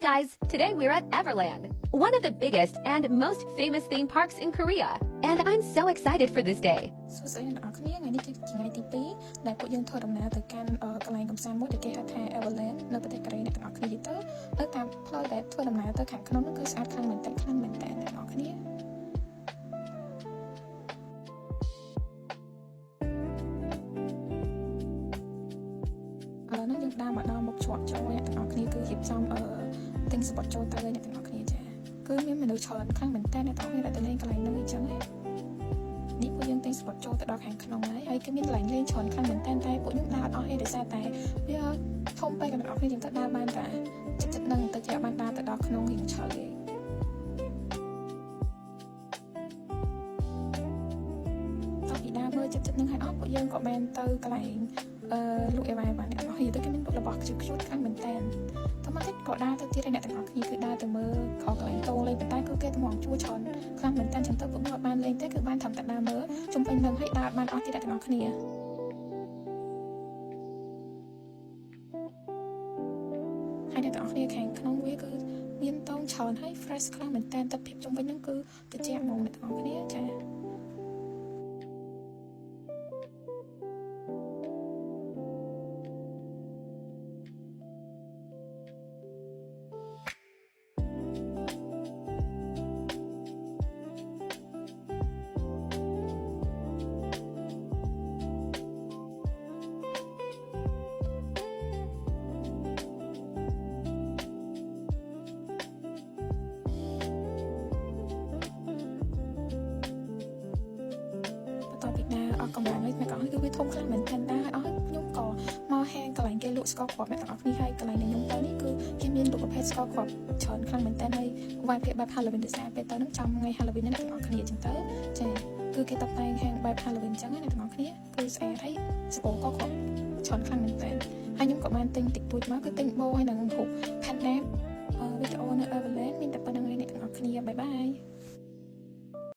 guys, today we're at Everland, one of the biggest and most famous theme parks in Korea, and I'm so excited for this day. សួស្តីអ្នកនរគ្នាថ្ងៃនេះគឺជាថ្ងៃទី2ដែលពួកយើងធ្វើដំណើរទៅកាន់កន្លែងកម្សាន្តមួយដែលគេហៅថា Everland នៅប្រទេសកូរ៉េអ្នកនរគ្នាទៅតាមផ្លូវដែលធ្វើដំណើរទៅខាងក្នុងនោះគឺស្អាតខ្លាំងមែនទែនអ្នកនរគ្នាឥឡូវនេះយើងដើរមកដល់មុខច្រកចូលអ្នកនរគ្នាគឺរៀបចំទិញសំបុត្រចូលទៅអ្នកនរគ្នាចាគឺមានមនុស្សច្រើនខ្លាំងមែនទែនអ្នកនរគ្នាដែលទៅលេងកន្លែងនោះអញ្ចឹងណានេះពួកយើងទិញសំបុត្រចូលទៅដល់ខាងក្នុងហើយគឺមានកន្លែងលេងច្រើនខ្លាំងមែនទែនតែពួកយើងដើរអត់អស់ទេដោយសារតែវាធំពេកអ្នកនរគ្នាយើងទៅដើរបានតែចិត្តនឹងទៅជាបានដើរទៅដល់ក្នុងរៀងឆើទេតោះពីដើរមើលចិត្តនឹងហើយអស់ពួកយើងក៏បានទៅកន្លែងលក់អីវ៉ាបានអ្នកនរគ្នាទៅគេមានរបស់ខ្ជិលខ្ជួតខ្លាំងមែនតើតោះមកទៀតក៏ដើរទៅទៀតហើយអ្នកទាំងអស់គ្នាគឺដើរទៅមើលកន្លែងតូលេងប៉ុន្តែគឺគេទៅមកជួច្រើនខ្លាំងមែនតើចឹងទៅពួកគាត់បានលេងទេគឺបានត្រឹមតែដើរមើលជុំវិញនឹងហើយដើរបានអស់ទៀតអ្នកទាំងអស់គ្នាហើយអ្នកទាំងអស់គ្នាខាងក្នុងវាគឺមានតោងច្រើនហើយ fresh ខ្លាំងមែនតើទឹកភាពជុំវិញនឹងគឺត្រជាក់ហ្មងអ្នកទាំងអស់គ្នាចាកម្លាំងនេះអ្នកទាំងអស់គឺវាធំខ្លាំងមែនទែនដែរអស់ខ្ញុំក៏មកហាងកន្លែងគេលក់ស្ករគ្រាប់អ្នកទាំងអស់គ្នាហើយកន្លែងដែលខ្ញុំទៅនេះគឺគេមានរូបភាពស្ករគ្រាប់ច្រើនខ្លាំងមែនទែនហើយវាយភាពបែប Halloween ទៅសារពេលទៅនឹងចាំថ្ងៃ Halloween អ្នកទាំងអស់គ្នាអញ្ចឹងទៅចាគឺគេតុបតែងហាងបែប Halloween អញ្ចឹងអ្នកទាំងអស់គ្នាគឺស្អាតហើយស្ករក៏គ្រាប់ច្រើនខ្លាំងមែនទែនហើយខ្ញុំក៏បានទិញតិចតួចមកគឺទិញបូហើយនឹងរូប Pan